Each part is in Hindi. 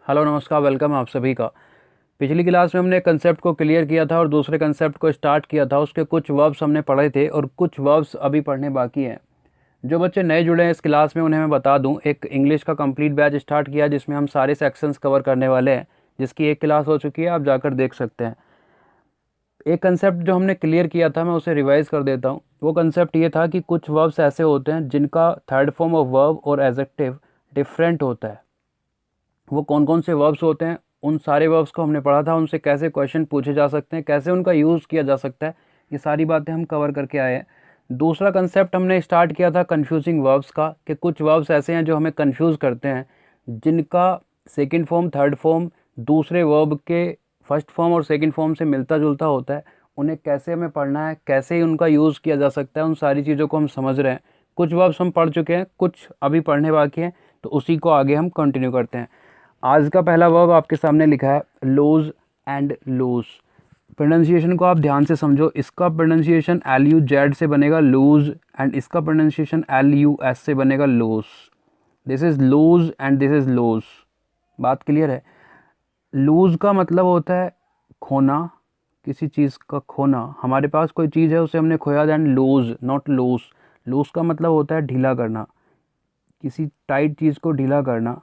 हेलो नमस्कार, वेलकम आप सभी का। पिछली क्लास में हमने कंसेप्ट को क्लियर किया था और दूसरे कंसेप्ट को स्टार्ट किया था। उसके कुछ वर्ब्स हमने पढ़े थे और कुछ वर्ब्स अभी पढ़ने बाकी हैं। जो बच्चे नए जुड़े हैं इस क्लास में उन्हें मैं बता दूं, एक इंग्लिश का कंप्लीट बैच स्टार्ट किया जिसमें हम सारे सेक्शंस कवर करने वाले हैं, जिसकी एक क्लास हो चुकी है, आप जाकर देख सकते हैं। एक कंसेप्ट जो हमने क्लियर किया था मैं उसे रिवाइज कर देता हूँ। वो कंसेप्ट ये था कि कुछ वर्ब्स ऐसे होते हैं जिनका थर्ड फॉर्म ऑफ वर्ब और एडजेक्टिव डिफरेंट होता है। वो कौन कौन से वर्ब्स होते हैं, उन सारे वर्ब्स को हमने पढ़ा था, उनसे कैसे क्वेश्चन पूछे जा सकते हैं, कैसे उनका यूज़ किया जा सकता है, ये सारी बातें हम कवर करके आए हैं। दूसरा कंसेप्ट हमने स्टार्ट किया था कन्फ्यूजिंग वर्ब्स का, कि कुछ वर्ब्स ऐसे हैं जो हमें कन्फ्यूज़ करते हैं, जिनका सेकंड फॉर्म थर्ड फॉर्म दूसरे वर्ब के फर्स्ट फॉर्म और सेकंड फॉर्म से मिलता जुलता होता है। उन्हें कैसे हमें पढ़ना है, कैसे उनका यूज़ किया जा सकता है, उन सारी चीज़ों को हम समझ रहे हैं। कुछ वर्ब्स हम पढ़ चुके हैं, कुछ अभी पढ़ने बाकी हैं, तो उसी को आगे हम कंटिन्यू करते हैं। आज का पहला वर्ब आपके सामने लिखा है लूज एंड लूज। प्रोनाउंसिएशन को आप ध्यान से समझो। इसका प्रोनाउंसिएशन LUZ से बनेगा लूज, एंड इसका प्रोनाउंसिएशन LUS से बनेगा loose. This is lose and this is loose. बात क्लियर है। लूज का मतलब होता है खोना, किसी चीज़ का खोना। हमारे पास कोई चीज़ है, उसे हमने खोया, then lose, not loose. Lose का मतलब होता है ढीला करना, किसी टाइट चीज़ को ढीला करना।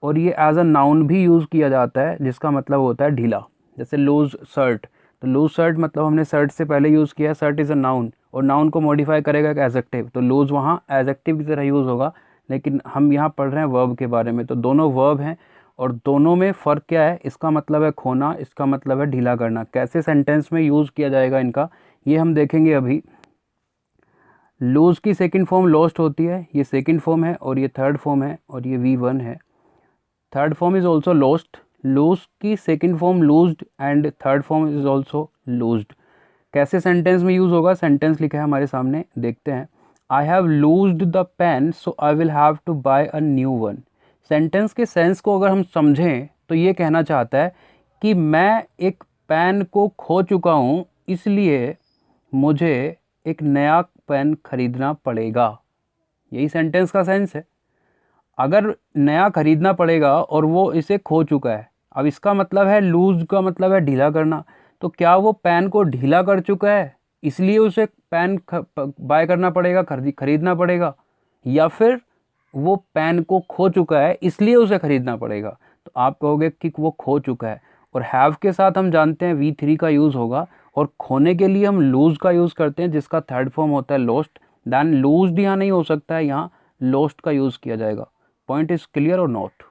और ये एज अ नाउन भी यूज़ किया जाता है, जिसका मतलब होता है ढीला। जैसे लूज शर्ट, तो लूज शर्ट मतलब हमने शर्ट से पहले यूज़ किया। शर्ट इज़ अ नाउन और नाउन को मॉडिफाई करेगा एक एडजेक्टिव, तो लूज वहाँ एडजेक्टिव की तरह यूज़ होगा। लेकिन हम यहाँ पढ़ रहे हैं वर्ब के बारे में, तो दोनों वर्ब हैं और दोनों में फ़र्क क्या है। इसका मतलब है खोना, इसका मतलब है ढीला करना। कैसे सेंटेंस में यूज़ किया जाएगा इनका, ये हम देखेंगे अभी। लूज़ की सेकंड फॉर्म लॉस्ट होती है, ये सेकंड फॉर्म है, और ये थर्ड फॉर्म है, और ये V1 है। Third form is also lost. Lose की second form loosed and third form is also loosed. कैसे सेंटेंस में यूज़ होगा, सेंटेंस लिखा है हमारे सामने, देखते हैं। I have loosed the pen so I will have to buy a new one. Sentence के सेंस को अगर हम समझें तो ये कहना चाहता है कि मैं एक पेन को खो चुका हूँ, इसलिए मुझे एक नया पेन खरीदना पड़ेगा। यही सेंटेंस का सेंस है। अगर नया खरीदना पड़ेगा और वो इसे खो चुका है, अब इसका मतलब है लूज का मतलब है ढीला करना। तो क्या वो पेन को ढीला कर चुका है इसलिए उसे पेन बाय करना पड़ेगा, खरीदना पड़ेगा, या फिर वो पेन को खो चुका है इसलिए उसे खरीदना पड़ेगा? तो आप कहोगे कि वो खो चुका है। और हैव के साथ हम जानते हैं V3 का यूज़ होगा, और खोने के लिए हम लूज का यूज़ करते हैं, जिसका थर्ड फॉर्म होता है लॉस्ट। दैन लूज्ड यहाँ नहीं हो सकता है, यहाँ लॉस्ट का यूज़ किया जाएगा। पॉइंट इज क्लियर और नॉट?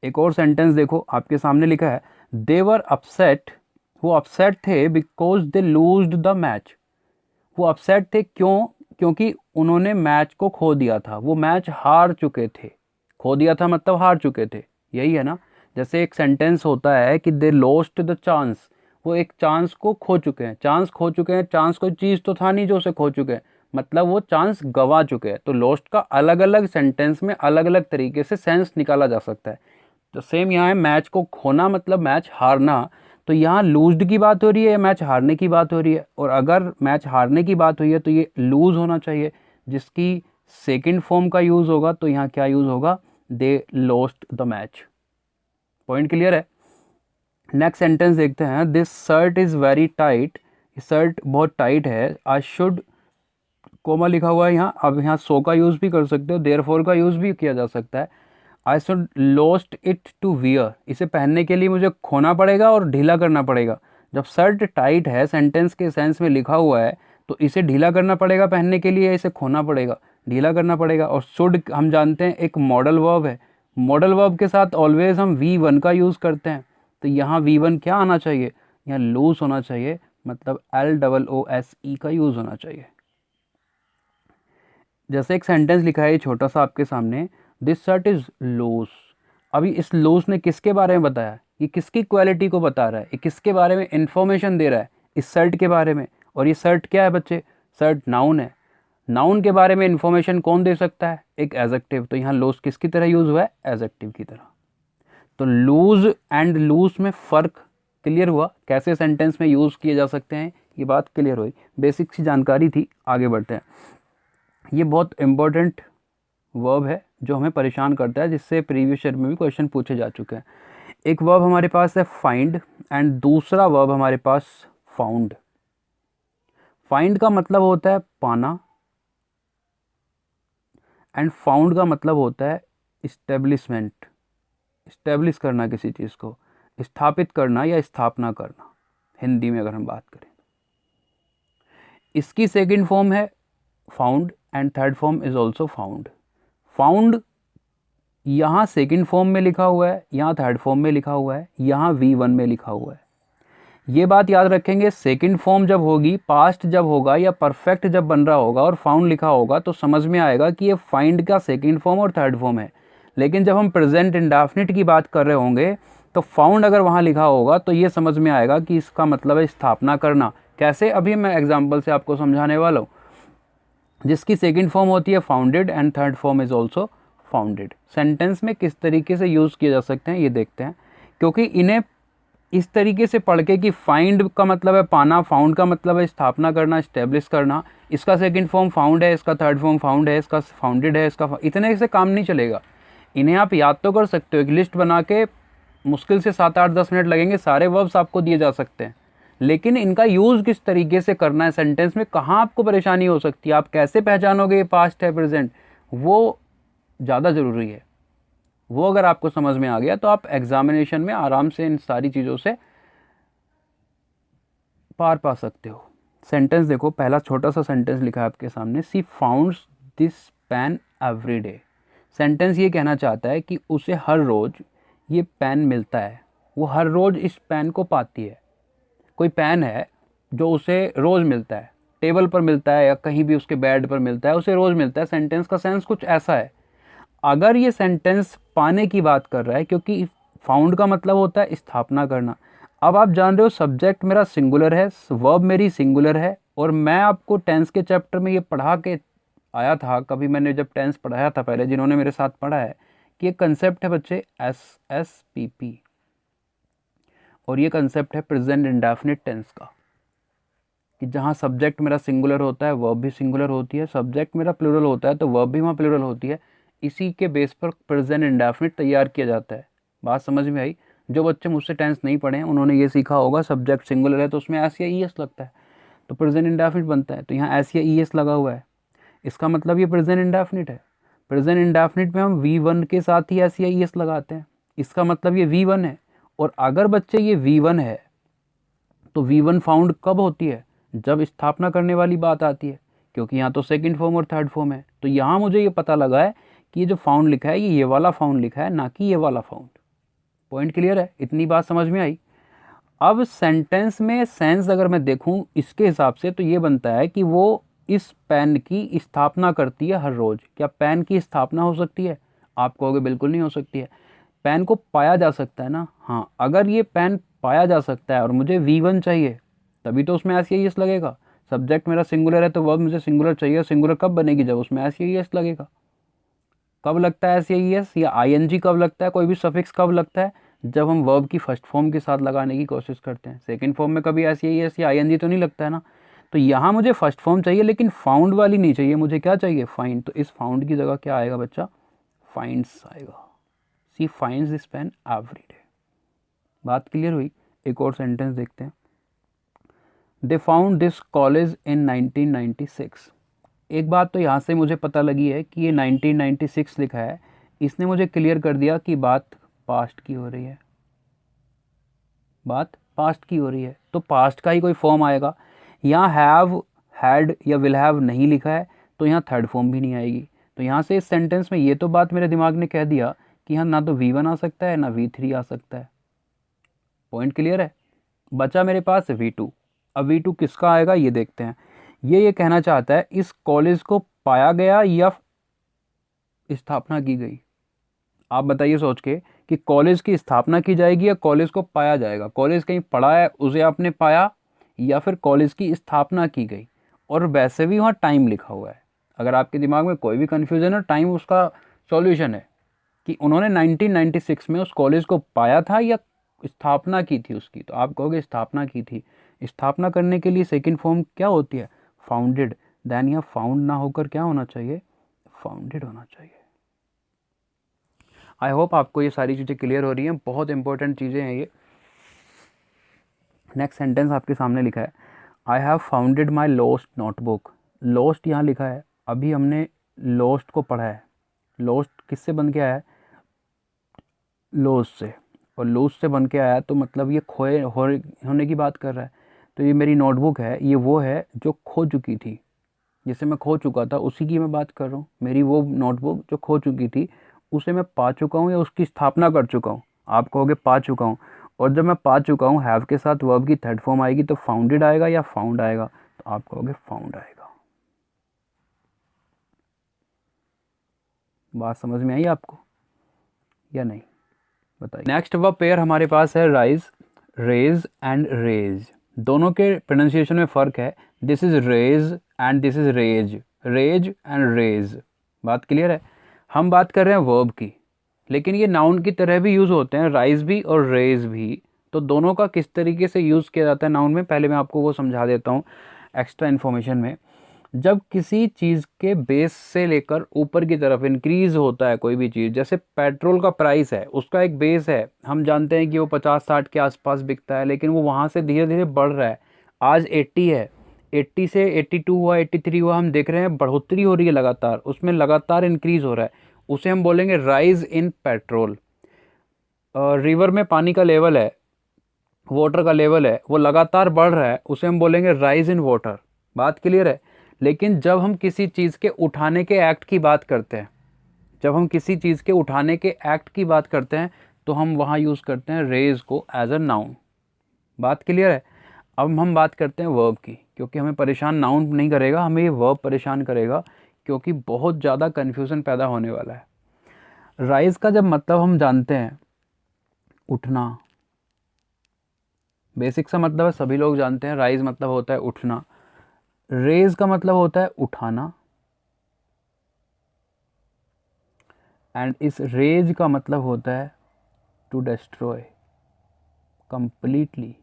एक और सेंटेंस देखो, आपके सामने लिखा है दे वर अपसेट। वो अपसेट थे बिकॉज दे लूज्ड द मैच। वो अपसेट थे क्यों? क्योंकि उन्होंने मैच को खो दिया था, वो मैच हार चुके थे। खो दिया था मतलब हार चुके थे, यही है ना। जैसे एक सेंटेंस होता है कि दे लॉस्ट द चांस, वो एक चांस को खो चुके हैं। चांस खो चुके हैं, चांस कोई चीज़ तो था नहीं जो उसे खो चुके हैं, मतलब वो चांस गंवा चुके हैं। तो लॉस्ट का अलग अलग सेंटेंस में अलग अलग तरीके से सेंस निकाला जा सकता है। तो सेम यहाँ है, मैच को खोना मतलब मैच हारना। तो यहाँ लूज्ड की बात हो रही है, मैच हारने की बात हो रही है। और अगर मैच हारने की बात हुई है तो ये लूज होना चाहिए, जिसकी सेकंड फॉर्म का यूज़ होगा। तो यहाँ क्या यूज़ होगा? They lost the match. Point clear है? नेक्स्ट सेंटेंस देखते हैं। This shirt is very tight. Shirt बहुत टाइट है। आई शुड, कोमा लिखा हुआ है यहाँ। अब यहाँ सो का यूज़ भी कर सकते हो, देयरफॉर का यूज़ भी किया जा सकता है। I should lost it to wear. इसे पहनने के लिए मुझे खोना पड़ेगा और ढीला करना पड़ेगा। जब शर्ट टाइट है, सेंटेंस के सेंस में लिखा हुआ है, तो इसे ढीला करना पड़ेगा पहनने के लिए, इसे खोना पड़ेगा, ढीला करना पड़ेगा। और शुड हम जानते हैं एक मॉडल वर्ब है। मॉडल वर्ब के साथ ऑलवेज हम V1 का यूज़ करते हैं। तो यहाँ V1 क्या आना चाहिए? यहाँ लूज होना चाहिए, मतलब LOOSE का यूज़ होना चाहिए। जैसे एक सेंटेंस लिखा है छोटा सा आपके सामने, दिस शर्ट इज लूज। अभी इस लूज ने किसके बारे में बताया? ये किसकी क्वालिटी को बता रहा है? ये किसके बारे में इंफॉर्मेशन दे रहा है? इस शर्ट के बारे में। और ये शर्ट क्या है बच्चे? शर्ट नाउन है। नाउन के बारे में इंफॉर्मेशन कौन दे सकता है? एक एडजेक्टिव। तो यहाँ लूज किसकी तरह यूज हुआ है? एडजेक्टिव की तरह। तो लूज एंड लूज में फ़र्क क्लियर हुआ, कैसे सेंटेंस में यूज़ किए जा सकते हैं, ये बात क्लियर हुई। बेसिक सी जानकारी थी, आगे बढ़ते हैं। ये बहुत इम्पोर्टेंट वर्ब है जो हमें परेशान करता है, जिससे प्रीवियस ईयर में भी क्वेश्चन पूछे जा चुके हैं। एक वर्ब हमारे पास है फाइंड एंड दूसरा वर्ब हमारे पास फाउंड। फाइंड का मतलब होता है पाना एंड फाउंड का मतलब होता है इस्टेब्लिशमेंट, इस्टेब्लिश करना, किसी चीज़ को स्थापित करना या स्थापना करना, हिंदी में अगर हम बात करें। इसकी सेकंड फॉर्म है found and third form is also found. Found यहाँ सेकंड फॉर्म में लिखा हुआ है, यहाँ थर्ड फॉर्म में लिखा हुआ है, यहाँ V1 में लिखा हुआ है। ये बात याद रखेंगे, सेकंड फॉर्म जब होगी, पास्ट जब होगा या परफेक्ट जब बन रहा होगा और फाउंड लिखा होगा तो समझ में आएगा कि ये फाइंड का सेकंड फॉर्म और थर्ड फॉर्म है। लेकिन जब हम प्रेजेंट इंडेफिनिट की बात कर रहे होंगे तो फाउंड अगर वहाँ लिखा होगा तो ये समझ में आएगा कि इसका मतलब है स्थापना करना। कैसे, अभी मैं एग्जाम्पल से आपको समझाने वाला हूँ। जिसकी सेकंड फॉर्म होती है founded and third form is also founded. Sentence में किस तरीके से यूज़ किए जा सकते हैं ये देखते हैं, क्योंकि इन्हें इस तरीके से पढ़ के कि फाइंड का मतलब है पाना, फाउंड का मतलब है स्थापना करना, इस्टेब्लिश करना, इसका सेकंड फॉर्म फाउंड है, इसका थर्ड फॉर्म फाउंड है, इसका फाउंडेड है, इसका इतने से काम नहीं चलेगा। इन्हें आप याद तो कर सकते हो, एक लिस्ट बना के मुश्किल से 7-8-10 मिनट लगेंगे, सारे वर्ब्स आपको दिए जा सकते हैं। लेकिन इनका यूज़ किस तरीके से करना है सेंटेंस में, कहाँ आपको परेशानी हो सकती है, आप कैसे पहचानोगे ये पास्ट है प्रेजेंट, वो ज़्यादा ज़रूरी है। वो अगर आपको समझ में आ गया तो आप एग्जामिनेशन में आराम से इन सारी चीज़ों से पार पा सकते हो। सेंटेंस देखो, पहला छोटा सा सेंटेंस लिखा है आपके सामने, she founds this pen every day. Sentence ये कहना चाहता है कि उसे हर रोज़ ये पेन मिलता है, वो हर रोज़ इस पेन को पाती है। कोई पेन है जो उसे रोज़ मिलता है, टेबल पर मिलता है या कहीं भी उसके बेड पर मिलता है, उसे रोज़ मिलता है। सेंटेंस का सेंस कुछ ऐसा है। अगर ये सेंटेंस पाने की बात कर रहा है, क्योंकि फाउंड का मतलब होता है स्थापना करना। अब आप जान रहे हो सब्जेक्ट मेरा सिंगुलर है, वर्ब मेरी सिंगुलर है, और मैं आपको टेंस के चैप्टर में ये पढ़ा के आया था, कभी मैंने जब टेंस पढ़ाया था पहले, जिन्होंने मेरे साथ पढ़ा है, कि एक कंसेप्ट है बच्चे SSPP, और ये कंसेप्ट है प्रेजेंट इंडेफिनिट टेंस का, कि जहाँ सब्जेक्ट मेरा सिंगुलर होता है वर्ब भी सिंगुलर होती है, सब्जेक्ट मेरा प्लूरल होता है तो वर्ब भी वहाँ प्लूरल होती है। इसी के बेस पर प्रेजेंट इंडेफिनिट तैयार किया जाता है। बात समझ में आई? जो बच्चे मुझसे टेंस नहीं पढ़े हैं उन्होंने ये सीखा होगा, सब्जेक्ट सिंगुलर है तो उसमें एस या ES लगता है तो प्रेजेंट इंडेफिनिट बनता है। तो यहाँ एस या ES लगा हुआ है, इसका मतलब ये प्रेजेंट इंडेफिनिट है। प्रेजेंट इंडेफिनिट में हम V1 के साथ ही एस या ES लगाते हैं, इसका मतलब ये V1 है। और अगर बच्चे ये V1 है तो V1 फाउंड कब होती है? जब स्थापना करने वाली बात आती है, क्योंकि यहाँ तो सेकंड फॉर्म और थर्ड फॉर्म है। तो यहाँ मुझे ये पता लगा है कि ये जो फाउंड लिखा है ये वाला फाउंड लिखा है, ना कि ये वाला फाउंड। पॉइंट क्लियर है? इतनी बात समझ में आई? अब सेंटेंस में सेंस अगर मैं देखूँ इसके हिसाब से तो ये बनता है कि वो इस पेन की स्थापना करती है हर रोज़। क्या पेन की स्थापना हो सकती है? आप कहोगे बिल्कुल नहीं हो सकती है। पेन को पाया जा सकता है ना। हाँ, अगर ये पेन पाया जा सकता है और मुझे V1 चाहिए तभी तो उसमें एस या ES लगेगा। सब्जेक्ट मेरा सिंगुलर है तो वर्ब मुझे सिंगुलर चाहिए। सिंगुलर कब बनेगी? जब उसमें एस या ES लगेगा। कब लगता है एस या ES या ING कब लगता है, कोई भी सफिक्स कब लगता है? जब हम वर्ब की फर्स्ट फॉर्म के साथ लगाने की कोशिश करते हैं। सेकंड फॉर्म में कभी एस या ES या ING तो नहीं लगता है ना। तो यहाँ मुझे फर्स्ट फॉर्म चाहिए लेकिन फाउंड वाली नहीं चाहिए, मुझे क्या चाहिए? फाइंड। तो इस फाउंड की जगह क्या आएगा बच्चा? फाइंड्स आएगा। She finds this pen every day. बात क्लियर हुई? एक और सेंटेंस देखते हैं। They found this college in 1996। एक बात तो यहाँ से मुझे पता लगी है कि ये 1996 लिखा है, इसने मुझे क्लियर कर दिया कि बात पास्ट की हो रही है। बात पास्ट की हो रही है तो पास्ट का ही कोई फॉर्म आएगा। यहाँ हैव, हैड या विल हैव नहीं लिखा है तो यहाँ थर्ड फॉर्म भी नहीं आएगी। तो यहाँ से इस सेंटेंस में ये तो बात मेरे दिमाग ने कह दिया कि यहाँ ना तो V1 आ सकता है ना V3 आ सकता है। पॉइंट क्लियर है? बचा मेरे पास V2। अब V2 किसका आएगा ये देखते हैं। ये कहना चाहता है इस कॉलेज को पाया गया या स्थापना की गई। आप बताइए सोच के कि कॉलेज की स्थापना की जाएगी या कॉलेज को पाया जाएगा। कॉलेज कहीं पढ़ा है उसे आपने पाया, या फिर कॉलेज की स्थापना की गई। और वैसे भी वहाँ टाइम लिखा हुआ है। अगर आपके दिमाग में कोई भी कन्फ्यूजन है, टाइम उसका सॉल्यूशन है कि उन्होंने 1996 में उस कॉलेज को पाया था या स्थापना की थी उसकी। तो आप कहोगे स्थापना की थी। स्थापना करने के लिए सेकंड फॉर्म क्या होती है? फाउंडेड। देन यहाँ फाउंड ना होकर क्या होना चाहिए? फाउंडेड होना चाहिए। आई होप आपको ये सारी चीज़ें क्लियर हो रही हैं, बहुत इंपॉर्टेंट चीज़ें हैं ये। नेक्स्ट सेंटेंस आपके सामने लिखा है, I have founded my lost notebook. Lost यहाँ लिखा है, अभी हमने लॉस्ट को पढ़ा है। लॉस्ट किससे बन के आया है? लॉस से, और लॉस से बन के आया तो मतलब ये होने की बात कर रहा है। तो ये मेरी नोटबुक है, ये वो है जो खो चुकी थी, जिसे मैं खो चुका था, उसी की मैं बात कर रहा हूँ। मेरी वो नोटबुक जो खो चुकी थी, उसे मैं पा चुका हूँ या उसकी स्थापना कर चुका हूँ। आप कहोगे पा चुका हूँ, और जब मैं पा चुका हूँ हैव के साथ वर्ब की थर्ड फॉर्म आएगी तो फाउंडेड आएगा या फाउंड आएगा? तो आप कहोगे फाउंड आएगा। बात समझ में आई आपको या नहीं, बताइए। नेक्स्ट वर्ब पेयर हमारे पास है राइज, रेज एंड रेज। दोनों के प्रोनाउंसिएशन में फ़र्क है। This is raise and this is raze, raise and raze. बात क्लियर है? हम बात कर रहे हैं वर्ब की, लेकिन ये नाउन की तरह भी यूज़ होते हैं, राइज भी और रेज भी। तो दोनों का किस तरीके से यूज़ किया जाता है नाउन में, पहले मैं आपको वो समझा देता हूँ एक्स्ट्रा इन्फॉर्मेशन में। जब किसी चीज़ के बेस से लेकर ऊपर की तरफ इंक्रीज़ होता है कोई भी चीज़, जैसे पेट्रोल का प्राइस है, उसका एक बेस है, हम जानते हैं कि वो 50-60 के आसपास बिकता है, लेकिन वो वहाँ से धीरे धीरे बढ़ रहा है। आज 80 है, 80 से 82 हुआ, 83 हुआ, हम देख रहे हैं बढ़ोतरी हो रही है लगातार, उसमें लगातार इंक्रीज़ हो रहा है, उसे हम बोलेंगे राइज इन पेट्रोल। रिवर में पानी का लेवल है, वाटर का लेवल है, वो लगातार बढ़ रहा है, उसे हम बोलेंगे राइज इन वाटर। बात क्लियर है? लेकिन जब हम किसी चीज़ के उठाने के एक्ट की बात करते हैं, जब हम किसी चीज़ के उठाने के एक्ट की बात करते हैं, तो हम वहाँ यूज़ करते हैं रेज को एज अ नाउन। बात क्लियर है? अब हम बात करते हैं वर्ब की, क्योंकि हमें परेशान नाउन नहीं करेगा, हमें ये वर्ब परेशान करेगा, क्योंकि बहुत ज़्यादा कन्फ्यूज़न पैदा होने वाला है। राइज का जब मतलब हम जानते हैं, उठना, बेसिक सा मतलब है, सभी लोग जानते हैं, राइज मतलब होता है उठना। रेज का मतलब होता है उठाना, एंड इस रेज का मतलब होता है to destroy completely,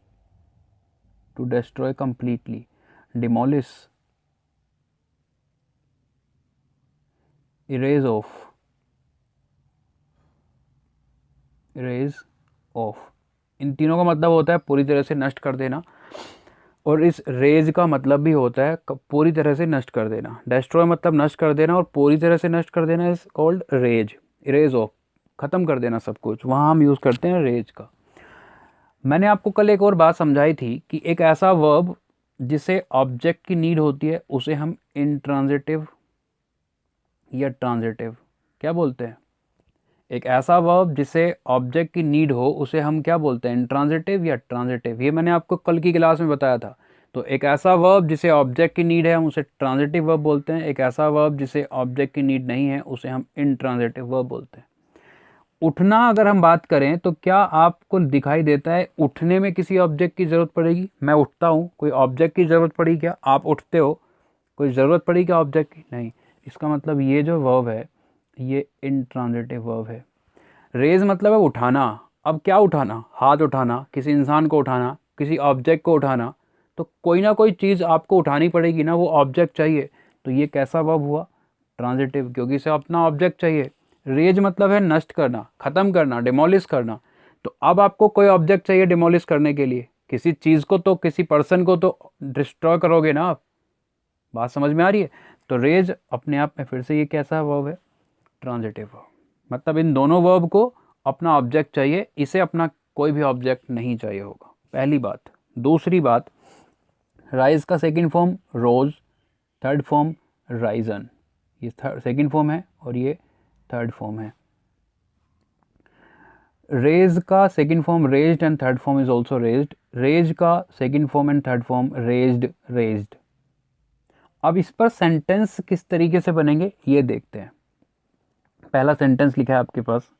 to destroy completely, demolish, erase off, erase off. इन तीनों का मतलब होता है पूरी तरह से नष्ट कर देना, और इस रेज का मतलब भी होता है पूरी तरह से नष्ट कर देना। डिस्ट्रॉय मतलब नष्ट कर देना, और पूरी तरह से नष्ट कर देना is called raze, erase off, ख़त्म कर देना सब कुछ, वहाँ हम यूज़ करते हैं रेज का। मैंने आपको कल एक और बात समझाई थी कि एक ऐसा वर्ब जिसे ऑब्जेक्ट की नीड होती है, उसे हम इंट्रांजिटिव या ट्रांजिटिव क्या बोलते हैं? एक ऐसा वर्ब जिसे ऑब्जेक्ट की नीड हो, उसे हम क्या बोलते हैं? इंट्रांजिटिव या ट्रांजिटिव। ये मैंने आपको कल की क्लास में बताया था। तो एक ऐसा वर्ब जिसे ऑब्जेक्ट की नीड है, हम उसे ट्रांजिटिव वर्ब बोलते हैं। एक ऐसा वर्ब जिसे ऑब्जेक्ट की नीड नहीं है, उसे हम इंट्रांजिटिव वर्ब बोलते हैं। उठना अगर हम बात करें, तो क्या आपको दिखाई देता है उठने में किसी ऑब्जेक्ट की ज़रूरत पड़ेगी? मैं उठता हूँ, कोई ऑब्जेक्ट की ज़रूरत पड़ी क्या? आप उठते हो, कोई ज़रूरत पड़ी क्या ऑब्जेक्ट की? नहीं। इसका मतलब ये जो वर्ब है, ये इंट्रांजिटिव वर्ब है। रेज मतलब है उठाना। अब क्या उठाना? हाथ उठाना, किसी इंसान को उठाना, किसी ऑब्जेक्ट को उठाना। तो कोई ना कोई चीज़ आपको उठानी पड़ेगी ना, वो ऑब्जेक्ट चाहिए। तो ये कैसा वर्ब हुआ? ट्रांजिटिव, क्योंकि इसे अपना ऑब्जेक्ट चाहिए। रेज मतलब है नष्ट करना, ख़त्म करना, डिमोलिश करना। तो अब आपको कोई ऑब्जेक्ट चाहिए डिमोलिश करने के लिए, किसी चीज़ को तो, किसी पर्सन को तो डिस्ट्रॉय करोगे ना आप। बात समझ में आ रही है? तो रेज अपने आप में फिर से ये कैसा वर्ब है? Transitive verb. मतलब इन दोनों वर्ब को अपना ऑब्जेक्ट चाहिए, इसे अपना कोई भी ऑब्जेक्ट नहीं चाहिए होगा, पहली बात। दूसरी बात, राइज का second form rose, third form risen. ये सेकंड फॉर्म है और ये थर्ड फॉर्म है। रेज का second form razed and third form is also razed. Raze का second form and third form razed, razed. अब इस पर सेंटेंस किस तरीके से बनेंगे ये देखते हैं। पहला सेंटेंस लिखा है आपके पास,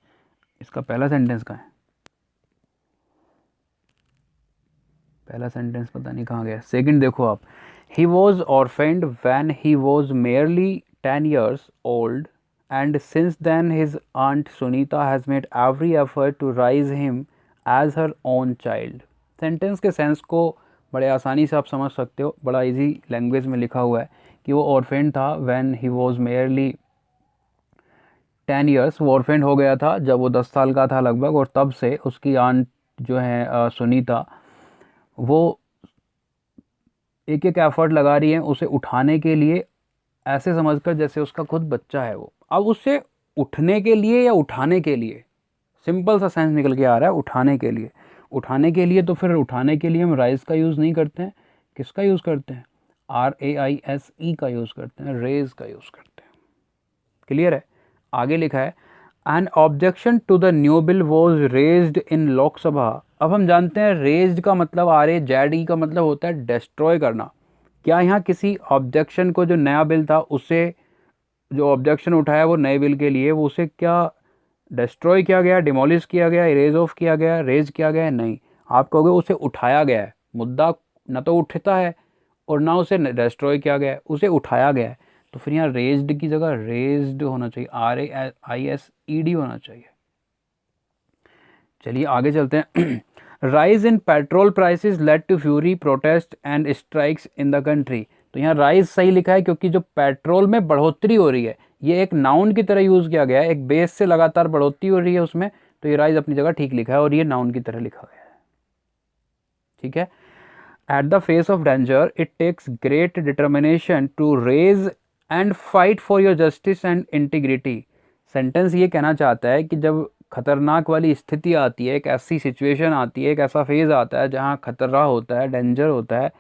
इसका पहला सेंटेंस कहाँ है? पहला सेंटेंस पता नहीं कहाँ गया। सेकंड देखो आप, he was orphaned when he was merely 10 years old and since then his aunt Sunita has made every effort to raise him as her own child। Sentence के सेंस को बड़े आसानी से आप समझ सकते हो, बड़ा इजी लैंग्वेज में लिखा हुआ है कि वो ऑर्फेंड था when he was merely 10 years वो ऑर्फेंड हो गया था जब वो 10 साल का था लगभग, और तब से उसकी आंट जो है सुनीता, वो एक एक एफर्ट लगा रही है उसे उठाने के लिए, ऐसे समझकर जैसे उसका खुद बच्चा है वो। अब उससे उठने के लिए या उठाने के लिए, सिंपल सा सेंस निकल के आ रहा है, उठाने के लिए। उठाने के लिए तो फिर उठाने के लिए हम राइज का यूज़ नहीं करते हैं, किसका यूज़ करते हैं? RAISE का यूज़ करते हैं, रेज का यूज़ करते हैं। क्लियर है? आगे लिखा है an objection to the new bill was raised in Lok Sabha. अब हम जानते हैं रेज्ड का मतलब RAZE का मतलब होता है डिस्ट्रॉय करना। क्या यहाँ किसी ऑब्जेक्शन को, जो नया बिल था उसे, जो ऑब्जेक्शन उठाया वो नए बिल के लिए, वो उसे क्या डिस्ट्रॉय किया गया, डिमोलिश किया गया, इरेज ऑफ किया गया, रेज किया गया? नहीं, आप कहोगे उसे उठाया गया है। मुद्दा ना तो उठता है और ना उसे डिस्ट्रॉय किया गया है, उसे उठाया गया है। तो फिर यहाँ रेज्ड की जगह रेज्ड होना चाहिए, RAISED होना चाहिए। चलिए आगे चलते हैं। Rise in petrol prices led to fury protest and strikes in the country. तो यहाँ राइज सही लिखा है क्योंकि जो पेट्रोल में बढ़ोतरी हो रही है, ये एक नाउन की तरह यूज़ किया गया है, एक बेस से लगातार बढ़ोतरी हो रही है उसमें, तो ये राइज अपनी जगह ठीक लिखा है और ये नाउन की तरह लिखा गया है। ठीक है। At the face of danger it takes great determination to raise and fight for your justice and integrity. Sentence ये कहना चाहता है कि जब खतरनाक वाली स्थिति आती है, एक ऐसी सिचुएशन आती है, एक ऐसा फेज़ आता है जहाँ खतरा होता है, डेंजर होता है,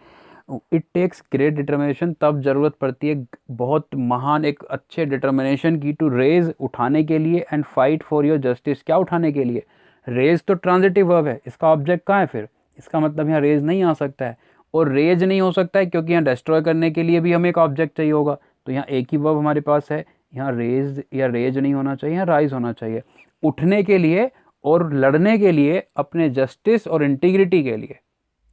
इट टेक्स ग्रेट डिटर्मिनेशन, तब ज़रूरत पड़ती है बहुत महान एक अच्छे डिटर्मिनेशन की, टू रेज उठाने के लिए, and fight for your justice, क्या उठाने के लिए? रेज तो ट्रांजिटिव वर्ब है, इसका ऑब्जेक्ट कहाँ है फिर? इसका मतलब यहाँ रेज नहीं आ सकता है, और रेज नहीं हो सकता है क्योंकि यहाँ डिस्ट्रॉय करने के लिए भी हमें एक ऑब्जेक्ट चाहिए होगा। तो यहाँ एक ही वर्ब हमारे पास है, यहाँ रेज या रेज नहीं होना चाहिए, यहाँ राइज होना चाहिए। उठने के लिए और लड़ने के लिए, अपने जस्टिस और इंटीग्रिटी के लिए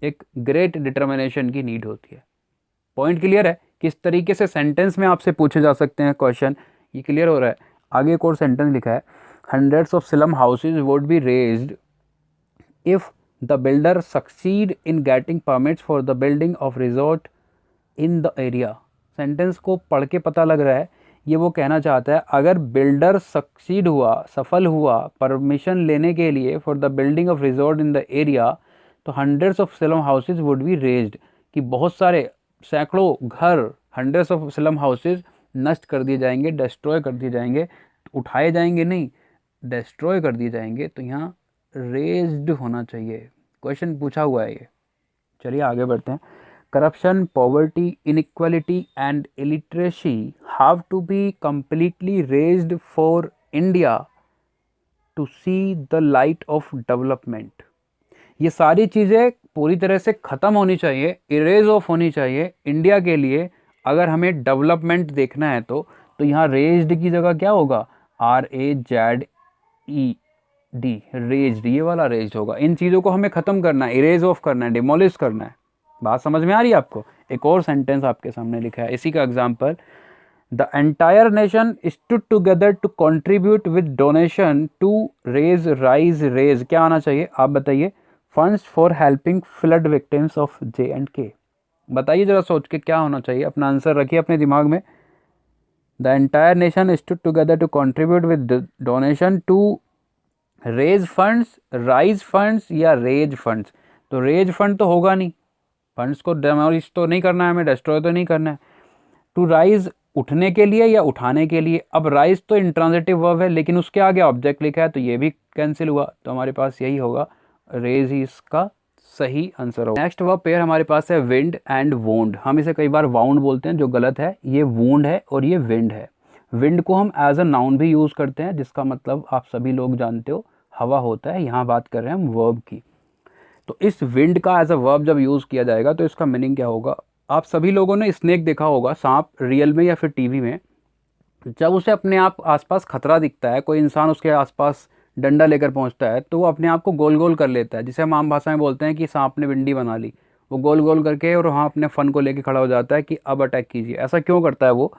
एक ग्रेट डिटर्मिनेशन की नीड होती है। पॉइंट क्लियर है? किस तरीके से सेंटेंस में आपसे पूछे जा सकते हैं क्वेश्चन, ये क्लियर हो रहा है? आगे एक और सेंटेंस लिखा है, hundreds of slum houses would be raised if the builder succeed in getting permits for the building of resort in the area. Sentence को पढ़ के पता लग रहा है ये वो कहना चाहता है, अगर बिल्डर सक्सीड हुआ, सफल हुआ परमिशन लेने के लिए for the building of resort in the area, तो hundreds of slum houses would be razed, कि बहुत सारे सैकड़ों घर, हंड्रेड्स ऑफ स्लम हाउसेज नष्ट कर दिए जाएंगे, डिस्ट्रॉय कर दिए जाएंगे, उठाए जाएंगे नहीं, डिस्ट्रॉय कर दिए जाएंगे। तो यहाँ रेज्ड होना चाहिए, क्वेश्चन पूछा हुआ है ये। चलिए आगे बढ़ते हैं। Corruption, poverty, inequality and illiteracy have to be completely razed for India to see the light of development. ये सारी चीज़ें पूरी तरह से ख़त्म होनी चाहिए, इरेज ऑफ होनी चाहिए इंडिया के लिए, अगर हमें डेवलपमेंट देखना है तो यहाँ रेज्ड की जगह क्या होगा? RAZED, रेज्ड, ये वाला रेज्ड होगा। इन चीज़ों को हमें ख़त्म करना है, इरेज ऑफ करना है, डिमोलिश करना है। बात समझ में आ रही है आपको? एक और सेंटेंस आपके सामने लिखा है, इसी का example, the entire nation stood together to contribute with donation to raise, rise, raise क्या आना चाहिए आप बताइए? Funds for helping flood victims of J&K। बताइए जरा सोच के क्या होना चाहिए, अपना आंसर रखिए अपने दिमाग में। The entire nation stood together to contribute with donation to raise funds, rise funds या रेज फंड्स? तो रेज फंड तो होगा नहीं, फंड्स को डेमोलिश तो नहीं करना है हमें, डिस्ट्रॉय तो नहीं करना है। टू राइज, उठने के लिए या उठाने के लिए? अब राइज तो इंट्रांजिटिव वर्ब है, लेकिन उसके आगे ऑब्जेक्ट लिखा है, तो ये भी कैंसिल हुआ, तो हमारे पास यही होगा, रेज ही इसका सही आंसर होगा। नेक्स्ट वर्ब पेयर हमारे पास है विंड एंड वोंड। हम इसे कई बार वाउंड बोलते हैं, जो गलत है, ये वोंड है और ये विंड है। विंड को हम एज अ नाउन भी यूज़ करते हैं, जिसका मतलब आप सभी लोग जानते हो, हवा होता है। यहाँ बात कर रहे हैं हम वर्ब की। तो इस विंड का एज अ वर्ब जब यूज़ किया जाएगा तो इसका मीनिंग क्या होगा? आप सभी लोगों ने स्नेक देखा होगा, सांप, रियल में या फिर टीवी में। जब उसे अपने आप आसपास खतरा दिखता है, कोई इंसान उसके आसपास डंडा लेकर पहुंचता है, तो वो अपने आप को गोल गोल कर लेता है, जिसे हम आम भाषा में बोलते हैं कि सांप ने भिंडी बना ली। वो गोल गोल करके और वहाँ अपने फन को लेके खड़ा हो जाता है कि अब अटैक कीजिए। ऐसा क्यों करता है वो?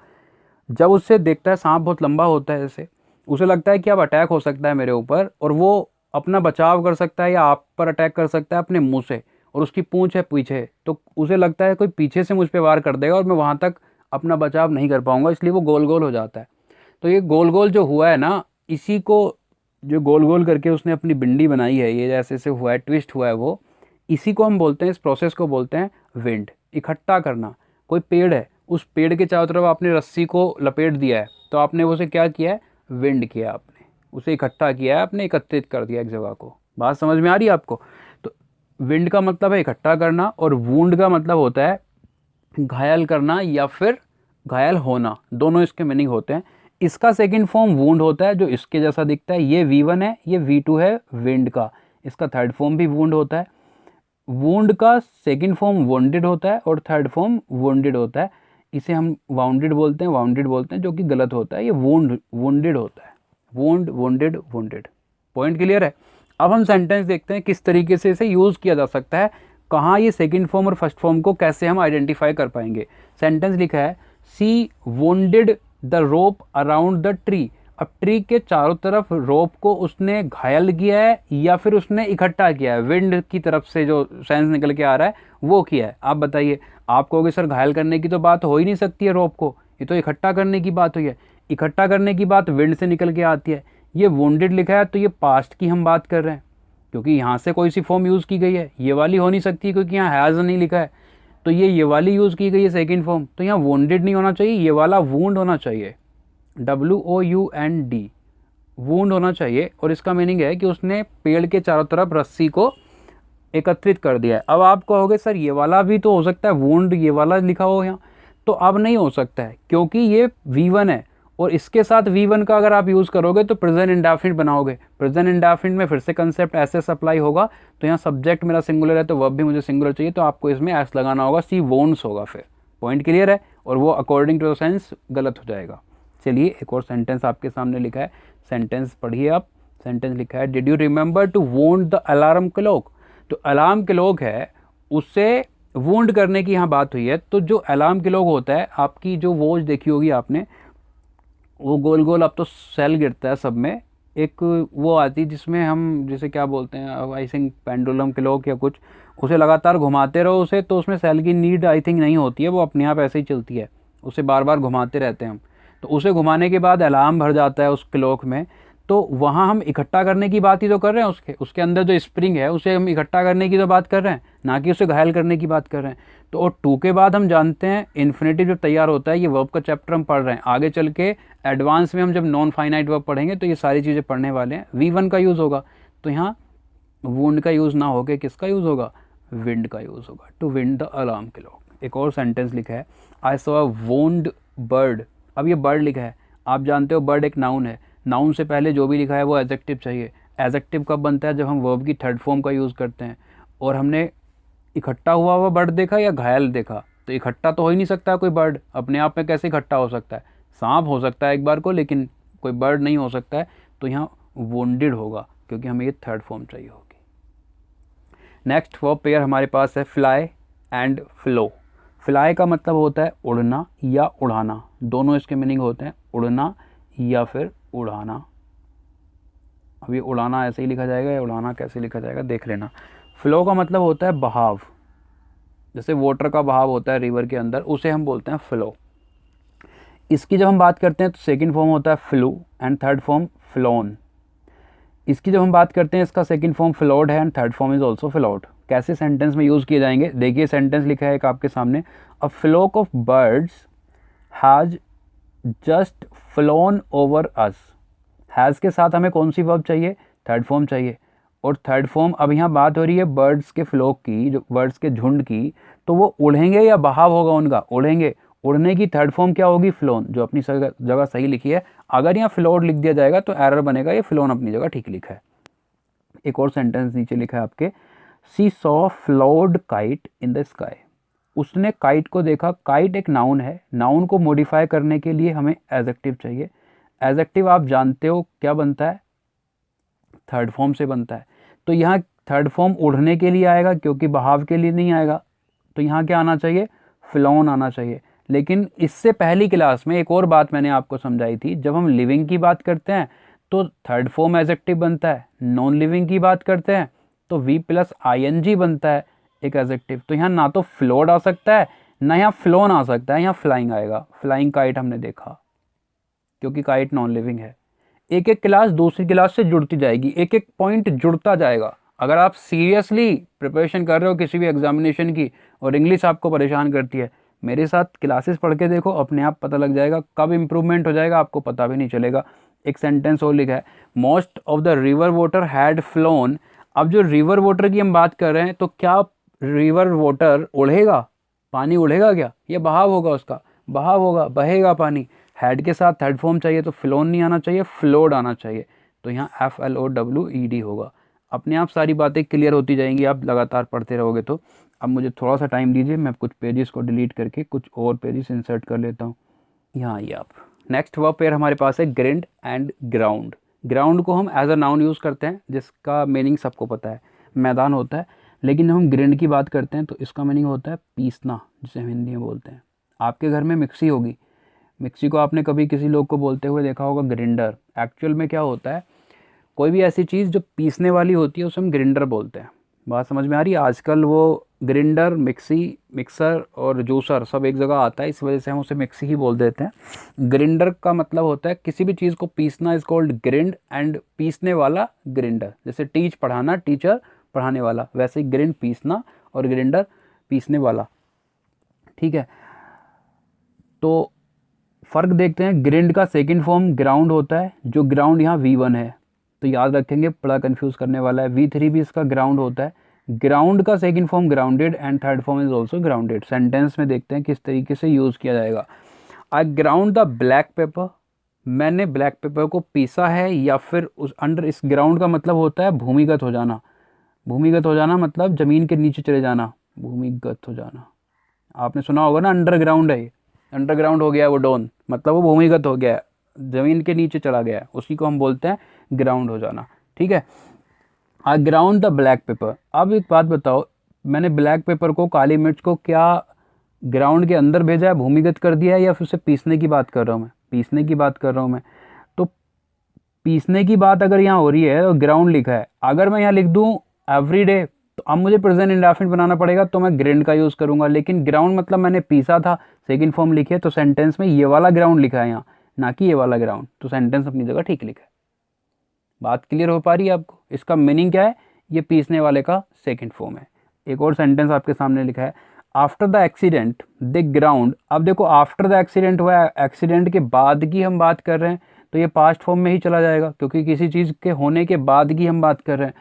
जब उससे देखता है सांप बहुत लंबा होता है, जैसे उसे लगता है कि अब अटैक हो सकता है मेरे ऊपर, और वो अपना बचाव कर सकता है या आप पर अटैक कर सकता है अपने मुंह से, और उसकी पूंछ है पीछे, तो उसे लगता है कोई पीछे से मुझ पर वार कर देगा और मैं वहाँ तक अपना बचाव नहीं कर पाऊंगा, इसलिए वो गोल गोल हो जाता है। तो ये गोल गोल जो हुआ है ना, इसी को जो गोल गोल करके उसने अपनी बिंडी बनाई है, ये जैसे से हुआ है, ट्विस्ट हुआ है, वो इसी को हम बोलते हैं, इस प्रोसेस को बोलते हैं विंड। इकट्ठा करना, कोई पेड़ है, उस पेड़ के चारों तरफ आपने रस्सी को लपेट दिया है, तो आपने उसे क्या किया है, विंड किया, आपने उसे इकट्ठा किया है, आपने एकत्रित कर दिया एक जगह को। बात समझ में आ रही है आपको? तो विंड का मतलब है इकट्ठा करना, और वूंड का मतलब होता है घायल करना या फिर घायल होना, दोनों इसके मीनिंग होते हैं। इसका सेकंड फॉर्म वूंड होता है, जो इसके जैसा दिखता है, ये V1 है, ये V2 है विंड का। इसका थर्ड फॉर्म भी वूंड होता है। वूंड का सेकंड फॉर्म वोंडेड होता है और थर्ड फॉर्म वोंडेड होता है। इसे हम वाउंडेड बोलते हैं, जो कि गलत होता है। ये वोंडेड होता है, wound, wounded, wounded. Point clear है? अब हम सेंटेंस देखते हैं किस तरीके से इसे यूज़ किया जा सकता है, कहाँ ये सेकंड फॉर्म और फर्स्ट फॉर्म को कैसे हम आइडेंटिफाई कर पाएंगे। सेंटेंस लिखा है, she wounded the rope around the tree. अब ट्री के चारों तरफ रोप को उसने घायल किया है या फिर उसने इकट्ठा किया है, विंड की तरफ से जो सेंस निकल के आ रहा है वो किया है। आप बताइए, आप कहोगे सर घायल करने की तो बात हो ही नहीं सकती है रोप को, ये तो इकट्ठा करने की बात हुई है। इकट्ठा करने की बात विंड से निकल के आती है। ये वोंडेड लिखा है तो ये पास्ट की हम बात कर रहे हैं, क्योंकि यहाँ से कोई सी फॉर्म यूज़ की गई है, ये वाली हो नहीं सकती क्योंकि यहाँ हैज़ नहीं लिखा है, तो ये वाली यूज़ की गई है सेकेंड फॉर्म, तो यहाँ वोंडेड नहीं होना चाहिए, ये वाला वूंड होना चाहिए, WOUND, वूंड होना चाहिए। और इसका मीनिंग है कि उसने पेड़ के चारों तरफ रस्सी को एकत्रित कर दिया है। अब आप कहोगे सर ये वाला भी तो हो सकता है वूंड, ये वाला लिखा हो यहाँ, तो अब नहीं हो सकता है क्योंकि ये V1 है, और इसके साथ V1 का अगर आप यूज़ करोगे तो प्रेजेंट इंडेफिनिट बनाओगे। प्रेजेंट इंडेफिनिट में फिर से कंसेप्ट ऐसे सप्लाई होगा, तो यहाँ सब्जेक्ट मेरा सिंगुलर है तो वर्ब भी मुझे सिंगुलर चाहिए, तो आपको इसमें एस लगाना होगा, सी वोन्स होगा फिर। पॉइंट क्लियर है? और वो अकॉर्डिंग टू द सेंस गलत हो जाएगा। चलिए एक और सेंटेंस आपके सामने लिखा है, सेंटेंस पढ़िए आप। सेंटेंस लिखा है, did you remember to wound the alarm clock. तो अलार्म क्लॉक है, उससे वोंड करने की यहाँ बात हुई है। तो जो अलार्म क्लॉक होता है, आपकी जो वॉच देखी होगी आपने, वो गोल गोल, अब तो सेल गिरता है सब में, एक वो आती है जिसमें हम जिसे क्या बोलते हैं, आई थिंक पेंडुलम क्लॉक या कुछ, उसे लगातार घुमाते रहो उसे, तो उसमें सेल की नीड आई थिंक नहीं होती है, वो अपने आप ऐसे ही चलती है, उसे बार बार घुमाते रहते हैं हम। तो उसे घुमाने के बाद अलार्म भर जाता है उस क्लॉक में, तो वहाँ हम इकट्ठा करने की बात ही तो कर रहे हैं, उसके अंदर जो स्प्रिंग है उसे हम इकट्ठा करने की तो बात कर रहे हैं, ना कि उसे घायल करने की बात कर रहे हैं। तो और टू के बाद हम जानते हैं इन्फिनेटिव जब तैयार होता है, ये वर्ब का चैप्टर हम पढ़ रहे हैं, आगे चल के एडवांस में हम जब नॉन फाइनाइट वर्ब पढ़ेंगे तो ये सारी चीज़ें पढ़ने वाले हैं। V1 का यूज़ होगा, तो यहाँ वुंड का यूज़ ना होकर किसका यूज़ होगा, विंड का यूज़ होगा, to wind the alarm clock. एक और सेंटेंस लिखा है, I saw a wound bird. अब ये बर्ड लिखा है, आप जानते हो बर्ड एक नाउन है, नाउन से पहले जो भी लिखा है वो एडजेक्टिव चाहिए। एडजेक्टिव कब बनता है, जब हम वर्ब की थर्ड फॉर्म का यूज़ करते हैं। और हमने इकट्ठा हुआ हुआ बर्ड देखा या घायल देखा, तो इकट्ठा तो हो ही नहीं सकता कोई बर्ड, अपने आप में कैसे इकट्ठा हो सकता है, सांप हो सकता है एक बार को, लेकिन कोई बर्ड नहीं हो सकता है। तो यहाँ वोंडेड होगा क्योंकि हमें ये थर्ड फॉर्म चाहिए होगी। नेक्स्ट वर्ब पेयर हमारे पास है फ्लाई एंड फ्लो। फ्लाई का मतलब होता है उड़ना या उड़ाना, दोनों इसके मीनिंग होते हैं, उड़ना या फिर उड़ाना। अब ये उड़ाना ऐसे ही लिखा जाएगा या उड़ाना कैसे लिखा जाएगा देख लेना। फ्लो का मतलब होता है बहाव, जैसे वाटर का बहाव होता है रिवर के अंदर, उसे हम बोलते हैं फ्लो। इसकी जब हम बात करते हैं तो सेकंड फॉर्म होता है flew and third form flown. इसकी जब हम बात करते हैं, इसका सेकंड फॉर्म फ्लोड है and third form is also flowed. कैसे सेंटेंस में यूज़ किए जाएंगे देखिए, सेंटेंस लिखा है एक आपके सामने, a flock of birds has just flown over us. Has के साथ हमें कौन सी वर्ब चाहिए, थर्ड फॉर्म चाहिए, और थर्ड फॉर्म, अब यहाँ बात हो रही है बर्ड्स के फ्लोक की, जो बर्ड्स के झुंड की, तो वो उड़ेंगे या बहाव होगा उनका, उड़ेंगे। उड़ने की थर्ड फॉर्म क्या होगी, फ्लोन, जो अपनी जगह सही लिखी है। अगर यहाँ फ्लोड लिख दिया जाएगा तो एरर बनेगा, ये फ्लोन अपनी जगह ठीक लिखा है। एक और सेंटेंस नीचे लिखा है आपके, she saw flowed kite in the sky. उसने काइट को देखा। काइट एक नाउन है, नाउन को मॉडिफाई करने के लिए हमें एडजेक्टिव चाहिए। एडजेक्टिव आप जानते हो क्या बनता है, थर्ड फॉर्म से बनता है। तो यहाँ थर्ड फॉर्म उड़ने के लिए आएगा क्योंकि बहाव के लिए नहीं आएगा, तो यहाँ क्या आना चाहिए, फ्लोन आना चाहिए। लेकिन इससे पहली क्लास में एक और बात मैंने आपको समझाई थी, जब हम लिविंग की बात करते हैं तो थर्ड फॉर्म एडजेक्टिव बनता है, नॉन लिविंग की बात करते हैं तो V+ING बनता है एक एडजेक्टिव। तो यहाँ ना तो फ्लोड आ सकता है ना यहाँ फ्लोन आ सकता है, यहाँ फ्लाइंग आएगा। फ्लाइंग काइट हमने देखा। क्योंकि काइट नॉन लिविंग है। एक एक क्लास दूसरी क्लास से जुड़ती जाएगी, एक एक पॉइंट जुड़ता जाएगा। अगर आप सीरियसली प्रिपरेशन कर रहे हो किसी भी एग्जामिनेशन की और इंग्लिश आपको परेशान करती है, मेरे साथ क्लासेस पढ़ के देखो, अपने आप पता लग जाएगा। कब इम्प्रूवमेंट हो जाएगा आपको पता भी नहीं चलेगा। एक सेंटेंस और लिखा है, most of the river water had phloem. अब जो रिवर वाटर की हम बात कर रहे हैं, तो क्या रिवर वाटर उड़ेगा? पानी उड़ेगा क्या? ये बहाव होगा, उसका बहाव होगा, बहेगा पानी। हैड के साथ थर्ड फॉर्म चाहिए तो फ्लोन नहीं आना चाहिए, फ्लोड आना चाहिए। तो यहाँ FLOWED होगा। अपने आप सारी बातें क्लियर होती जाएंगी आप लगातार पढ़ते रहोगे तो। अब मुझे थोड़ा सा टाइम दीजिए, मैं कुछ पेजेस को डिलीट करके कुछ और पेजेस इंसर्ट कर लेता हूँ। यहाँ ये आप नेक्स्ट वर्ब पेयर हमारे पास है ग्रिंड एंड ग्राउंड। ग्राउंड को हम एज अ नाउन यूज़ करते हैं, जिसका मीनिंग सबको पता है, मैदान होता है। लेकिन हम ग्रिंड की बात करते हैं तो इसका मीनिंग होता है पीसना, जिसे हम हिंदी में बोलते हैं। आपके घर में मिक्सी होगी, मिक्सी को आपने कभी किसी लोग को बोलते हुए देखा होगा ग्रिंडर। एक्चुअल में क्या होता है, कोई भी ऐसी चीज़ जो पीसने वाली होती है उसे हम ग्रिंडर बोलते हैं। बात समझ में आ रही है? आजकल वो ग्रिंडर, मिक्सी, मिक्सर और जूसर सब एक जगह आता है, इस वजह से हम उसे मिक्सी ही बोल देते हैं। ग्रिंडर का मतलब होता है किसी भी चीज़ को पीसना, इज कॉल्ड ग्रिंड, एंड पीसने वाला ग्रिंडर। जैसे टीच पढ़ाना, टीचर पढ़ाने वाला, वैसे ही ग्रिंड पीसना और ग्रिंडर पीसने वाला। ठीक है, तो फ़र्क देखते हैं। ग्रिंड का सेकंड फॉर्म ग्राउंड होता है, जो ग्राउंड यहाँ V1 है, तो याद रखेंगे, बड़ा कंफ्यूज करने वाला है। V3 भी इसका ग्राउंड होता है। ग्राउंड का second form grounded and third form is also grounded. Sentence में देखते हैं किस तरीके से यूज़ किया जाएगा। आई ग्राउंड द ब्लैक पेपर, मैंने ब्लैक पेपर को पीसा है, या फिर उस अंडर, इस ग्राउंड का मतलब होता है भूमिगत हो जाना। भूमिगत हो जाना मतलब ज़मीन के नीचे चले जाना, भूमिगत हो जाना। आपने सुना होगा ना, अंडरग्राउंड है, अंडरग्राउंड हो गया वो डॉन, मतलब वो भूमिगत हो गया है, ज़मीन के नीचे चला गया है, उसी को हम बोलते हैं ग्राउंड हो जाना। ठीक है, आई ग्राउंड द ब्लैक पेपर। अब एक बात बताओ, मैंने ब्लैक पेपर को, काली मिर्च को क्या ग्राउंड के अंदर भेजा है, भूमिगत कर दिया है, या फिर उसे पीसने की बात कर रहा हूँ मैं? पीसने की बात कर रहा हूँ मैं। तो पीसने की बात अगर यहाँ हो रही है तो ग्राउंड लिखा है। अगर मैं यहाँ लिख दूँ एवरी डे, तो अब मुझे प्रेजेंट इंडेफिनिट बनाना पड़ेगा, तो मैं ग्रिंड का यूज़ करूँगा। लेकिन ग्राउंड मतलब मैंने पीसा था, सेकंड फॉर्म लिखी है, तो सेंटेंस में ये वाला ग्राउंड लिखा है यहाँ, ना कि ये वाला ग्राउंड। तो सेंटेंस अपनी जगह ठीक लिखा है। बात क्लियर हो पा रही है आपको? इसका मीनिंग क्या है, ये पीसने वाले का सेकंड फॉर्म है। एक और सेंटेंस आपके सामने लिखा है, after the accident the ground. अब देखो, आफ्टर द एक्सीडेंट हुआ है, एक्सीडेंट के बाद की हम बात कर रहे हैं, तो ये पास्ट फॉर्म में ही चला जाएगा, क्योंकि किसी चीज़ के होने के बाद की हम बात कर रहे हैं।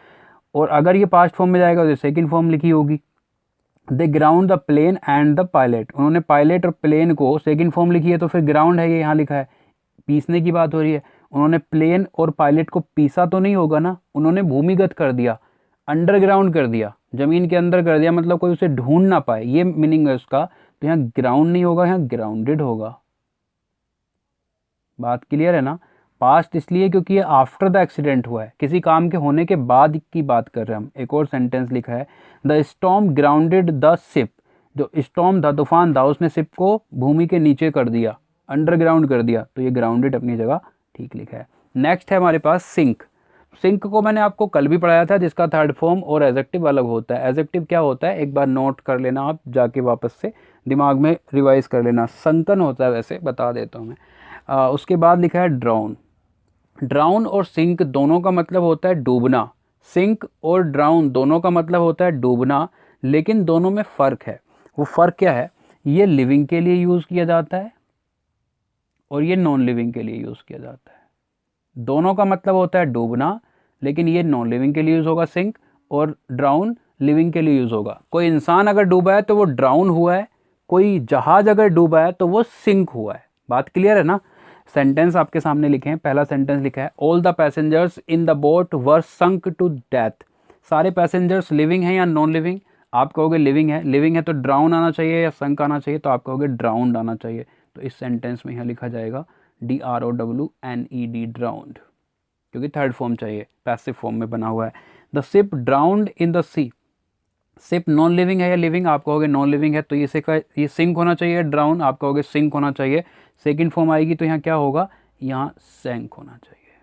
और अगर ये पास्ट फॉर्म में जाएगा तो सेकंड फॉर्म लिखी होगी। The ground the plane and the pilot, उन्होंने पायलट और प्लेन को सेकंड फॉर्म लिखी है, तो फिर ग्राउंड है, ये यहाँ लिखा है, पीसने की बात हो रही है। उन्होंने प्लेन और पायलट को पीसा तो नहीं होगा ना, उन्होंने भूमिगत कर दिया, अंडरग्राउंड कर दिया, जमीन के अंदर कर दिया, मतलब कोई उसे ढूंढ ना पाए, ये मीनिंग है उसका। तो यहाँ ग्राउंड नहीं होगा, यहाँ ग्राउंडेड होगा। बात क्लियर है ना? पास्ट इसलिए क्योंकि ये आफ्टर द एक्सीडेंट हुआ है, किसी काम के होने के बाद की बात कर रहे हैं हम। एक और सेंटेंस लिखा है, the storm grounded the ship. जो स्टॉर्म था, तूफान था, उसने शिप को भूमि के नीचे कर दिया, अंडरग्राउंड कर दिया, तो ये ग्राउंडेड अपनी जगह ठीक लिखा है। नेक्स्ट है हमारे पास सिंक। सिंक को मैंने आपको कल भी पढ़ाया था, जिसका थर्ड फॉर्म और एडजेक्टिव अलग होता है। एडजेक्टिव क्या होता है, एक बार नोट कर लेना आप, जाके वापस से दिमाग में रिवाइज कर लेना। संकन होता है, वैसे बता देता हूँ मैं। उसके बाद लिखा है ड्राउन। ड्राउन और सिंक दोनों का मतलब होता है डूबना। सिंक और ड्राउन दोनों का मतलब होता है डूबना, लेकिन दोनों में फ़र्क है। वो फ़र्क क्या है, ये लिविंग के लिए यूज़ किया जाता है और ये नॉन लिविंग के लिए यूज़ किया जाता है। दोनों का मतलब होता है डूबना, लेकिन ये नॉन लिविंग के लिए यूज़ होगा सिंक, और ड्राउन लिविंग के लिए यूज़ होगा। कोई इंसान अगर डूबा है तो वो ड्राउन हुआ है, कोई जहाज़ अगर डूबा है तो वो सिंक हुआ है। बात क्लियर है ना? सेंटेंस आपके सामने लिखे हैं। पहला सेंटेंस लिखा है, all the passengers in the boat were sunk to death. सारे पैसेंजर्स लिविंग हैं या नॉन लिविंग? आप कहोगे लिविंग है। लिविंग है तो ड्राउन आना चाहिए या संक आना चाहिए? तो आप कहोगे ड्राउंड आना चाहिए। तो इस सेंटेंस में यहाँ लिखा जाएगा DROWNED, ड्राउंड, क्योंकि थर्ड फॉर्म चाहिए, पैसिव फॉर्म में बना हुआ है। The ship drowned in the sea. Ship non living है या लिविंग? आप कहोगे नॉन लिविंग है, तो ये सिंक होना चाहिए, ड्राउन आप कहोगे सिंक होना चाहिए। सेकंड फॉर्म आएगी तो यहाँ क्या होगा, यहाँ सैंक होना चाहिए।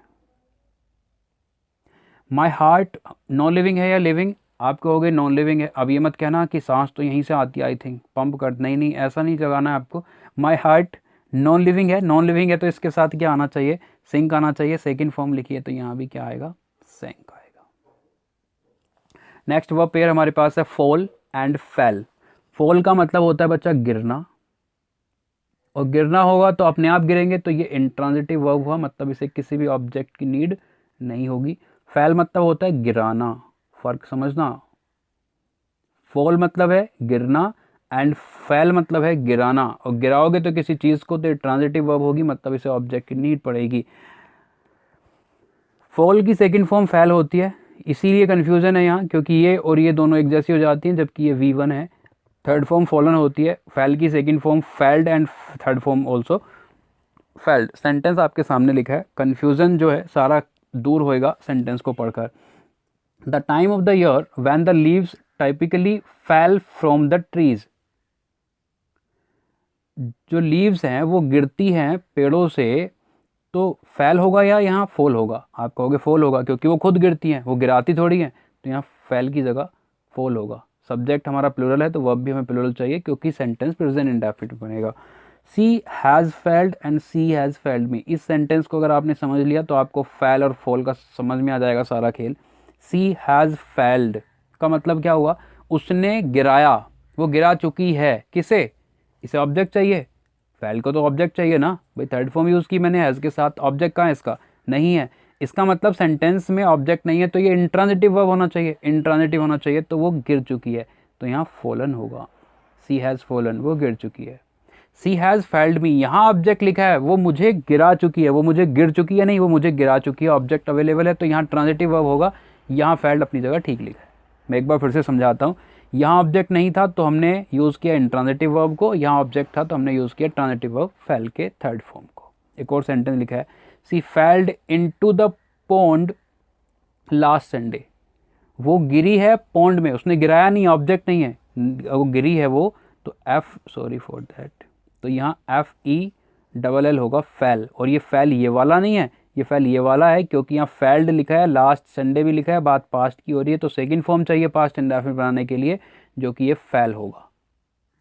माई हार्ट नॉन लिविंग है या लिविंग? आप कहोगे नॉन लिविंग है। अब ये मत कहना कि सांस तो यहीं से आती है, आई थिंक पंप कर, नहीं नहीं, ऐसा नहीं लगाना है आपको। माई हार्ट नॉन लिविंग है, नॉन लिविंग है तो इसके साथ क्या आना चाहिए, सिंक आना चाहिए। सेकंड फॉर्म लिखिए तो यहाँ भी क्या आएगा, सिंक आएगा। नेक्स्ट वर्ब पेयर हमारे पास है फॉल एंड फेल। फॉल का मतलब होता है बच्चा गिरना, और गिरना होगा तो अपने आप गिरेंगे, तो ये इंट्रांजिटिव वर्ब हुआ, मतलब इसे किसी भी ऑब्जेक्ट की नीड नहीं होगी। फेल मतलब होता है गिराना, फर्क समझना। फॉल मतलब है गिरना एंड फेल मतलब है गिराना, और गिराओगे तो किसी चीज़ को तो ट्रांजिटिव वर्ब होगी, मतलब इसे ऑब्जेक्ट की नीड पड़ेगी। फॉल की सेकंड फॉर्म फेल होती है, इसीलिए कन्फ्यूज़न है यहाँ, क्योंकि ये और ये दोनों एक जैसी हो जाती हैं, जबकि ये V1 है। थर्ड फॉर्म फॉलन होती है, फेल की second form failed and third form also failed. Sentence आपके सामने लिखा है, कन्फ्यूज़न जो है सारा दूर होएगा सेंटेंस को पढ़कर। The time of the year when the leaves typically fell from the trees. जो लीव्स हैं वो गिरती हैं पेड़ों से, तो फैल होगा या यहाँ फॉल होगा? आप कहोगे फॉल होगा, क्योंकि वो खुद गिरती हैं, वो गिराती थोड़ी हैं, तो यहाँ फैल की जगह फॉल होगा। सब्जेक्ट हमारा प्लूरल है तो वर्ब भी हमें प्लूरल चाहिए, क्योंकि सेंटेंस प्रेजेंट इंडेफिनिट बनेगा। She has felled and she has felled me. इस सेंटेंस को अगर आपने समझ लिया तो आपको फैल और फॉल का समझ में आ जाएगा सारा खेल। सी हैज़ फेल्ड का मतलब क्या हुआ, उसने गिराया, वो गिरा चुकी है। किसे? इसे ऑब्जेक्ट चाहिए, फैल को तो ऑब्जेक्ट चाहिए ना भाई। थर्ड फॉर्म यूज़ की मैंने हैज़ के साथ, ऑब्जेक्ट कहाँ है इसका? नहीं है। इसका मतलब सेंटेंस में ऑब्जेक्ट नहीं है, तो ये इंट्रांजिटिव वर्ब होना चाहिए, इंट्रांजिटिव होना चाहिए, तो वो गिर चुकी है, तो यहाँ फॉलन होगा। सी हैज़ फॉलन, वो गिर चुकी है। सी हैज़ फेल्ड मी, यहाँ ऑब्जेक्ट लिखा है, वो मुझे गिरा चुकी है, वो मुझे गिर चुकी है नहीं, वो मुझे गिरा चुकी है। ऑब्जेक्ट अवेलेबल है तो यहाँ ट्रांजिटिव वर्ब होगा, यहाँ फेल्ड अपनी जगह ठीक लिखा है। मैं एक बार फिर से समझाता हूँ, यहाँ ऑब्जेक्ट नहीं था तो हमने यूज़ किया इंट्रांजिटिव वर्ब को, यहाँ ऑब्जेक्ट था तो हमने यूज़ किया ट्रांजिटिव वर्ब फेल के थर्ड फॉर्म को। एक और सेंटेंस लिखा है, she felled into the pond last Sunday. वो गिरी है पॉन्ड में, उसने गिराया नहीं, ऑब्जेक्ट नहीं है, वो गिरी है वो, तो एफ, सॉरी फॉर दैट, तो यहाँ FELL होगा फेल। और ये फेल ये वाला नहीं है, ये फेल ये वाला है, क्योंकि यहाँ फेल्ड लिखा है, लास्ट संडे भी लिखा है, बात पास्ट की हो रही है, तो सेकंड फॉर्म चाहिए पास्ट इंडेफिनिट बनाने के लिए, जो कि ये फेल होगा।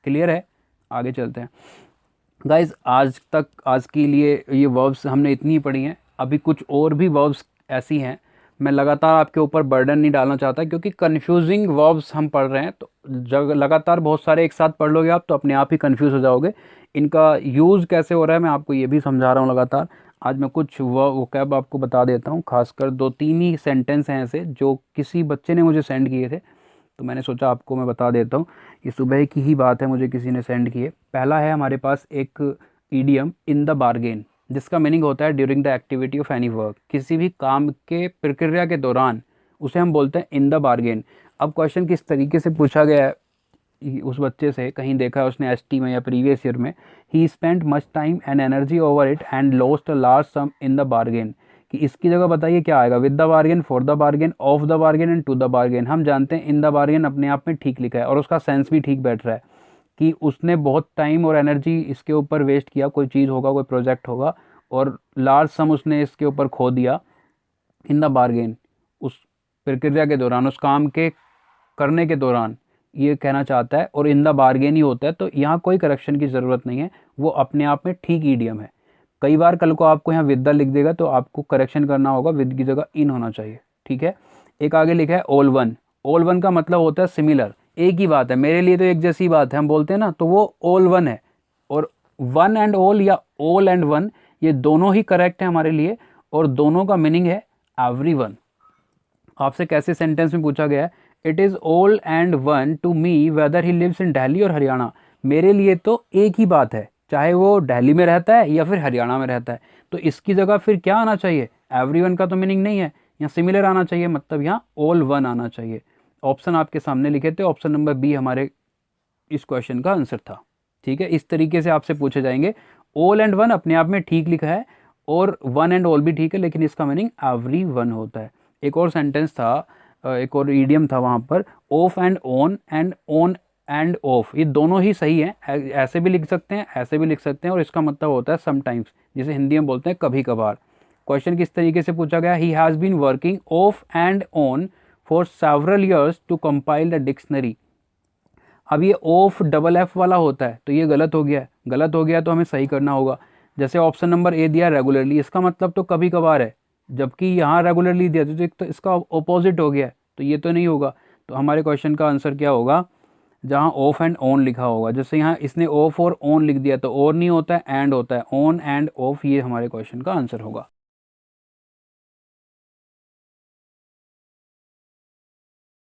क्लियर है? आगे चलते हैं गाइज। आज के लिए ये वर्ब्स हमने इतनी पढ़ी हैं, अभी कुछ और भी वर्ब्स ऐसी हैं, मैं लगातार आपके ऊपर बर्डन नहीं डालना चाहता, क्योंकि कन्फ्यूजिंग वर्ब्स हम पढ़ रहे हैं, तो जब लगातार बहुत सारे एक साथ पढ़ लोगे आप तो अपने आप ही कन्फ्यूज़ हो जाओगे। इनका यूज़ कैसे हो रहा है मैं आपको ये भी समझा रहा हूँ लगातार। आज मैं कुछ वोकैब आपको बता देता हूँ, खासकर 2-3 ही सेंटेंस हैं ऐसे जो किसी बच्चे ने मुझे सेंड किए थे, तो मैंने सोचा आपको मैं बता देता हूँ। ये सुबह की ही बात है, मुझे किसी ने सेंड किए। पहला है हमारे पास एक ईडियम, इन द बारगेन, जिसका मीनिंग होता है during the activity of any work, किसी भी काम के प्रक्रिया के दौरान, उसे हम बोलते हैं इन द बारगेन। अब क्वेश्चन किस तरीके से पूछा गया है उस बच्चे से, कहीं देखा है उसने ST में या प्रीवियस ईयर में, he spend much time and energy over it and lost a large sum in the bargain, कि इसकी जगह बताइए क्या आएगा, with the bargain, for the bargain, of the bargain and to the bargain. हम जानते हैं इन द बारगेन अपने आप में ठीक लिखा है और उसका सेंस भी ठीक बैठ रहा है, कि उसने बहुत टाइम और एनर्जी इसके ऊपर वेस्ट किया, कोई चीज़ होगा, कोई प्रोजेक्ट होगा, और लार्ज सम उसने इसके ऊपर खो दिया इन द बारगेन, उस प्रक्रिया के दौरान, उस काम के करने के दौरान, ये कहना चाहता है। और इन द बारगेन ही होता है, तो यहाँ कोई करेक्शन की ज़रूरत नहीं है, वो अपने आप में ठीक ईडियम है। कई बार कल को आपको यहाँ विद द लिख देगा तो आपको करेक्शन करना होगा, विद की जगह इन होना चाहिए, ठीक है। एक आगे लिखा है ऑल वन। ऑल वन का मतलब होता है सिमिलर, एक ही बात है, मेरे लिए तो एक जैसी बात है, हम बोलते हैं ना, तो वो ऑल वन है। और वन एंड ऑल या ऑल एंड वन, ये दोनों ही करेक्ट है हमारे लिए, और दोनों का मीनिंग है एवरी वन। आपसे कैसे सेंटेंस में पूछा गया है, it is all and one to me whether he lives in Delhi और हरियाणा। मेरे लिए तो एक ही बात है, चाहे वो दिल्ली में रहता है या फिर हरियाणा में रहता है, तो इसकी जगह फिर क्या आना चाहिए, एवरीवन का तो मीनिंग नहीं है, यहाँ सिमिलर आना चाहिए, मतलब यहाँ ऑल वन आना चाहिए। ऑप्शन आपके सामने लिखे थे, ऑप्शन नंबर बी हमारे इस क्वेश्चन का आंसर था, ठीक है। इस तरीके से आपसे पूछे जाएंगे। ऑल एंड वन अपने आप में ठीक लिखा है, और वन एंड ऑल भी ठीक है, लेकिन इसका मीनिंग एवरी वन होता है। एक और सेंटेंस था, एक और ईडियम था वहाँ पर, of and on end of, ये दोनों ही सही हैं, ऐसे भी लिख सकते हैं, ऐसे भी लिख सकते हैं, और इसका मतलब होता है समटाइम्स, जिसे हिंदी में बोलते हैं कभी कभार। क्वेश्चन किस तरीके से पूछा गया, he has been working off and on for several years to compile the dictionary. अब ये ऑफ डबल एफ वाला होता है, तो ये गलत हो गया है। गलत हो गया तो हमें सही करना होगा। जैसे ऑप्शन नंबर ए दिया रेगुलरली, इसका मतलब तो कभी कभार है, जबकि यहाँ रेगुलरली दिया तो इसका ऑपोजिट हो गया है, तो ये तो नहीं होगा। तो हमारे क्वेश्चन का आंसर क्या होगा, जहाँ ऑफ एंड ऑन लिखा होगा। जैसे यहाँ इसने ऑफ और ऑन लिख दिया तो और नहीं होता है, एंड होता है। ऑन एंड ऑफ, ये हमारे क्वेश्चन का आंसर होगा।